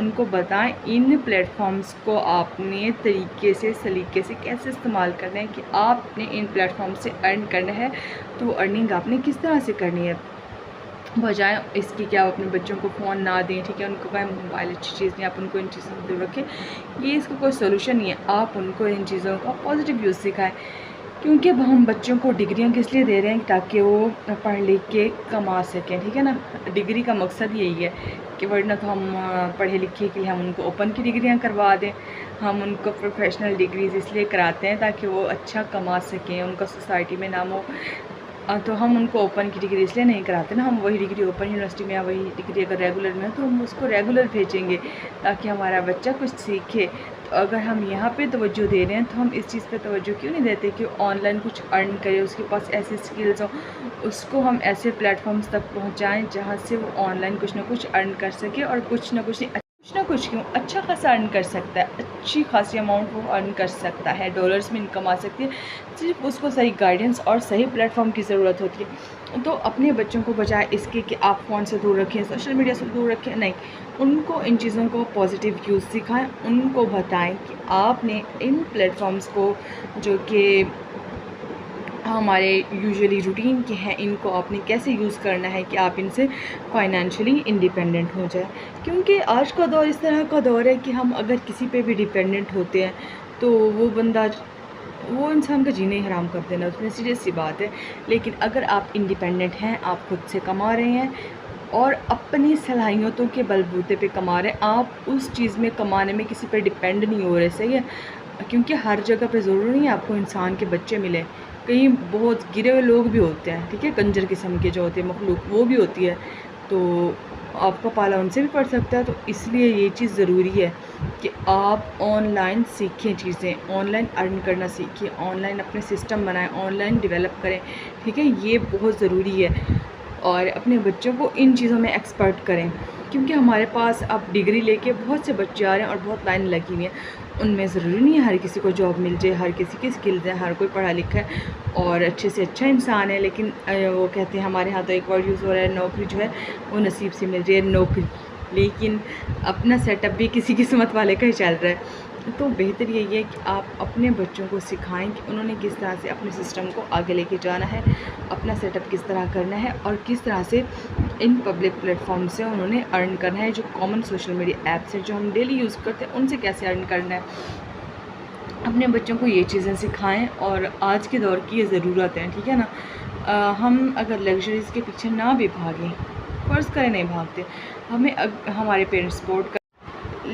ان کو بتائیں ان plate forms کو آپ نے طریقے سے سلیقے سے کیسے استعمال کرنا ہے کہ آپ نے ان پلیٹ فارم سے ارن کرنا ہے تو وہ ارننگ آپ نے کس طرح سے کرنی ہے، بجائے اس کی کہ آپ اپنے بچوں کو فون نہ دیں، ٹھیک ہے، ان کو کہیں موبائل اچھی چیز نہیں، آپ ان کو ان چیزوں سے دور رکھیں، یہ اس کا کوئی سولوشن نہیں ہے۔ آپ ان کو ان چیزوں کا پازیٹیو یوز سکھائیں، کیونکہ اب ہم بچوں کو ڈگریاں کس لیے دے رہے ہیں تاکہ وہ پڑھ لکھ کے کما سکیں، ٹھیک ہے نا، ڈگری کا مقصد یہی ہے کہ ورنہ تو ہم پڑھے لکھے کے لیے ہم ان کو اوپن کی ڈگریاں کروا دیں، ہم ان کو پروفیشنل ڈگریز اس لیے کراتے ہیں تاکہ وہ اچھا کما سکیں، ان کا سوسائٹی میں نام ہو، تو ہم ان کو اوپن کی ڈگری اس لیے نہیں کراتے نا، ہم وہی ڈگری اوپن یونیورسٹی میں یا وہی ڈگری اگر ریگولر میں ہے تو ہم اس کو ریگولر بھیجیں گے تاکہ ہمارا بچہ کچھ سیکھے۔ تو اگر ہم یہاں پہ توجہ دے رہے ہیں تو ہم اس چیز پہ توجہ کیوں نہیں دیتے کہ آن لائن کچھ ارن کرے، اس کے پاس ایسی اسکلز ہوں، اس کو ہم ایسے پلیٹ فارمز تک پہنچائیں جہاں سے وہ آن لائن کچھ نہ کچھ ارن کر سکے، اور کچھ نہ کچھ کیوں اچھا خاصا ارن کر سکتا ہے، اچھی خاصی اماؤنٹ وہ ارن کر سکتا ہے، ڈالرز میں انکم آ سکتی ہے، صرف اس کو صحیح گائیڈنس اور صحیح پلیٹ فارم کی ضرورت ہوتی ہے۔ تو اپنے بچوں کو بجائے اس کے کہ آپ فون سے دور رکھیں، سوشل میڈیا سے دور رکھیں، نہیں، ان کو ان چیزوں کو پازیٹیو یوز سکھائیں، ان کو بتائیں کہ آپ نے ان پلیٹ فارمز کو جو کہ ہمارے یوزلی روٹین کے ہیں ان کو آپ نے کیسے یوز کرنا ہے کہ آپ ان سے فائنینشلی انڈیپینڈنٹ ہو جائے، کیونکہ آج کا دور اس طرح کا دور ہے کہ ہم اگر کسی پہ بھی ڈیپینڈنٹ ہوتے ہیں تو وہ انسان کا جینا ہی حرام کر دینا، اس میں سیریس سی بات ہے۔ لیکن اگر آپ انڈیپینڈنٹ ہیں، آپ خود سے کما رہے ہیں اور اپنی صلاحیتوں کے بلبوتے پہ کما رہے ہیں، آپ اس چیز میں کمانے میں کسی پہ ڈیپینڈ نہیں ہو رہے، صحیح ہے، کیونکہ ہر جگہ پہ ضروری نہیں ہے آپ کو انسان کے بچے ملیں، کہیں بہت گرے ہوئے لوگ بھی ہوتے ہیں، ٹھیک ہے، کنجر قسم کے جو ہوتے ہیں مخلوق وہ بھی ہوتی ہے، تو آپ کا پالا ان سے بھی پڑ سکتا ہے۔ تو اس لیے یہ چیز ضروری ہے کہ آپ آن لائن سیکھیں، چیزیں آن لائن ارن کرنا سیکھیں، آن لائن اپنے سسٹم بنائیں، آن لائن ڈیولپ کریں، ٹھیک ہے، یہ بہت ضروری ہے، اور اپنے بچوں کو ان چیزوں میں ایکسپرٹ کریں، کیونکہ ہمارے پاس اب ڈگری لے کے بہت سے بچے آ رہے ہیں اور بہت لائن لگی ہوئی ہیں، ان میں ضروری نہیں ہے ہر کسی کو جاب مل جائے، ہر کسی کی اسکلز ہیں، ہر کوئی پڑھا لکھا ہے اور اچھے سے اچھا انسان ہے، لیکن وہ کہتے ہیں ہمارے ہاں تو ایک ورڈ یوز ہو رہا ہے، نوکری جو ہے وہ نصیب سے مل رہی ہے نوکری، لیکن اپنا سیٹ اپ بھی کسی قسمت والے کا ہی چل رہا ہے۔ تو بہتر یہی ہے کہ آپ اپنے بچوں کو سکھائیں کہ انہوں نے کس طرح سے اپنے سسٹم کو آگے لے کے جانا ہے، اپنا سیٹ اپ کس طرح کرنا ہے، اور کس طرح سے ان پبلک پلیٹ فارم سے انہوں نے ارن کرنا ہے، جو کامن سوشل میڈیا ایپس ہیں جو ہم ڈیلی یوز کرتے ہیں ان سے کیسے ارن کرنا ہے۔ اپنے بچوں کو یہ چیزیں سکھائیں، اور آج کے دور کی یہ ضرورت ہے، ٹھیک ہے نا، ہم اگر لگژریز کے پیچھے نہ بھی بھاگیں، فرض کریں نہیں بھاگتے، ہمیں ہمارے پیرنٹس سپورٹ کر،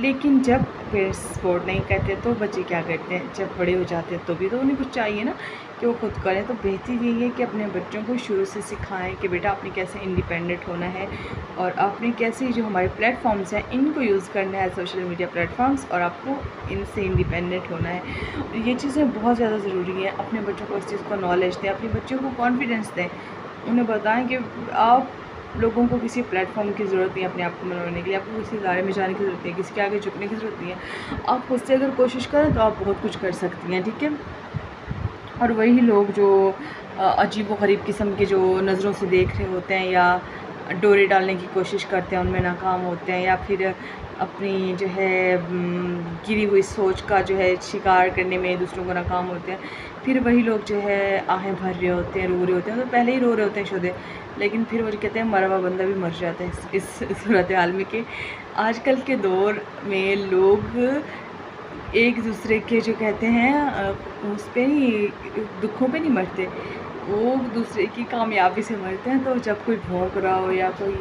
لیکن جب پیرنٹس سپورٹ نہیں کرتے تو بچے کیا کرتے ہیں، جب بڑے ہو جاتے ہیں تو بھی تو انہیں کچھ چاہیے نا کہ وہ خود کریں۔ تو بہتر یہی ہے کہ اپنے بچوں کو شروع سے سکھائیں کہ بیٹا آپ نے کیسے انڈیپینڈنٹ ہونا ہے، اور آپ نے کیسے جو ہمارے پلیٹ فارمز ہیں ان کو یوز کرنا ہے، سوشل میڈیا پلیٹ فارمز، اور آپ کو ان سے انڈیپینڈنٹ ہونا ہے۔ یہ چیزیں بہت زیادہ ضروری ہیں، اپنے بچوں کو اس چیز کو نالج دیں، اپنے بچوں کو کانفیڈنس دیں، انہیں بتائیں کہ آپ لوگوں کو کسی پلیٹ فارم کی ضرورت نہیں ہے اپنے آپ کو منوانے کے لیے، آپ کو کسی ادارے میں جانے کی ضرورت نہیں ہے، کسی کے آگے جھکنے کی ضرورت نہیں ہے، آپ خود سے اگر کوشش کریں تو آپ بہت کچھ کر سکتی ہیں، ٹھیک ہے۔ اور وہی لوگ جو عجیب و غریب قسم کے جو نظروں سے دیکھ رہے ہوتے ہیں یا ڈورے ڈالنے کی کوشش کرتے ہیں ان میں ناکام ہوتے ہیں، یا پھر اپنی جو ہے گری ہوئی سوچ کا جو ہے شکار کرنے میں دوسروں کو ناکام ہوتے ہیں، پھر وہی لوگ جو ہے آہیں بھر رہے ہوتے ہیں، رو رہے ہوتے ہیں، تو پہلے ہی رو رہے ہوتے ہیں شدے، لیکن پھر وہ کہتے ہیں مرا ہوا بندہ بھی مر جاتا ہے اس صورتحال میں کہ آج کل کے دور میں لوگ ایک دوسرے کے جو کہتے ہیں اس پہ نہیں، دکھوں پہ نہیں مرتے، وہ دوسرے کی کامیابی سے مرتے ہیں۔ تو جب کوئی بھونک رہا ہو یا کوئی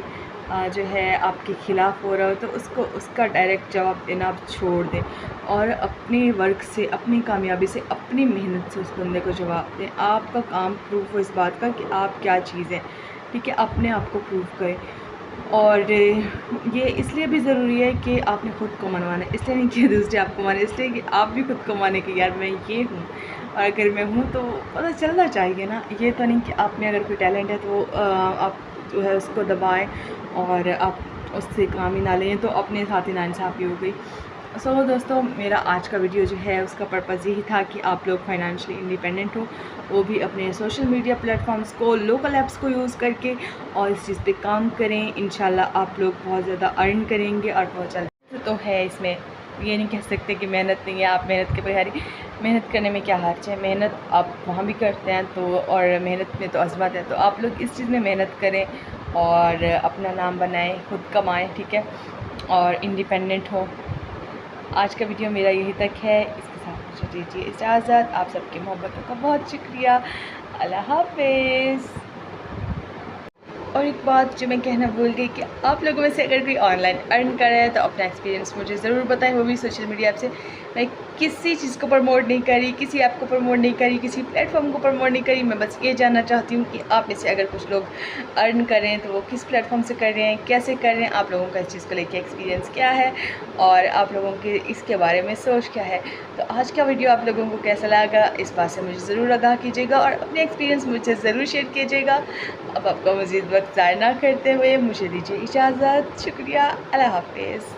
جو ہے آپ کے خلاف ہو رہا ہو تو اس کا ڈائریکٹ جواب دینا آپ چھوڑ دیں، اور اپنے ورک سے، اپنی کامیابی سے، اپنی محنت سے اس بندے کو جواب دیں۔ آپ کا کام پروف ہو اس بات کا کہ آپ کیا چیز ہے، ٹھیک ہے، اپنے آپ کو پروف کریں۔ اور یہ اس لیے بھی ضروری ہے کہ آپ نے خود کو منوانا ہے، اس لیے نہیں کہ دوسرے آپ کو مانے، اس لیے کہ آپ بھی خود کو مانے کہ یار میں یہ ہوں، اور اگر میں ہوں تو پتہ چلنا چاہیے نا، یہ تو نہیں کہ آپ میں اگر کوئی ٹیلنٹ ہے تو آپ جو ہے اس کو دبائیں اور آپ اس سے کام ہی نہ لیں، تو اپنے ساتھ ہی ناانصافی ہو گئی۔ سو دوستوں، میرا آج کا ویڈیو جو ہے اس کا پرپز یہی تھا کہ آپ لوگ فائنینشلی انڈیپینڈنٹ ہو، وہ بھی اپنے سوشل میڈیا پلیٹ فارمز کو، لوکل ایپس کو یوز کر کے، اور اس چیز پہ کام کریں، انشاءاللہ آپ لوگ بہت زیادہ ارن کریں گے اور بہت جلد تو ہے اس میں، یہ نہیں کہہ سکتے کہ محنت نہیں ہے، آپ محنت کے بغیر محنت کرنے میں کیا حرج ہے، محنت آپ وہاں بھی کرتے ہیں تو، اور محنت میں تو عظمت ہے، تو آپ لوگ اس چیز میں محنت کریں اور اپنا نام بنائیں، خود کمائیں، ٹھیک ہے، اور انڈیپینڈنٹ ہو۔ آج کا ویڈیو میرا یہی تک ہے، اس کے ساتھ مجھے دیجیے اجازت، آپ سب کی محبتوں کا بہت شکریہ، اللہ حافظ۔ اور ایک بات جو میں کہنا بھول گئی کہ آپ لوگوں میں سے اگر کوئی آن لائن ارن کر رہا ہے تو اپنا ایکسپیرینس مجھے ضرور بتائیں، وہ بھی سوشل میڈیا ایپ سے۔ میں کسی چیز کو پروموٹ نہیں کری، کسی ایپ کو پروموٹ نہیں کری، کسی پلیٹ فارم کو پروموٹ نہیں کری، میں بس یہ جاننا چاہتی ہوں کہ آپ میں سے اگر کچھ لوگ ارن کریں تو وہ کس پلیٹ فارم سے کر رہے ہیں، کیسے کر رہے ہیں، آپ لوگوں کا اس چیز کو لے کے ایکسپیرینس کیا ہے اور آپ لوگوں کے اس کے بارے میں سوچ کیا ہے۔ تو آج کا ویڈیو آپ لوگوں کو کیسا لگا اس بات سے مجھے ضرور آگاہ کیجیے گا اور اپنے ایکسپیرینس مجھ سے ضرور شیئر کیجیے گا۔ اب آپ کا مزید وقت ضائع نہ کرتے ہوئے مجھے دیجیے اجازت، شکریہ، اللہ حافظ۔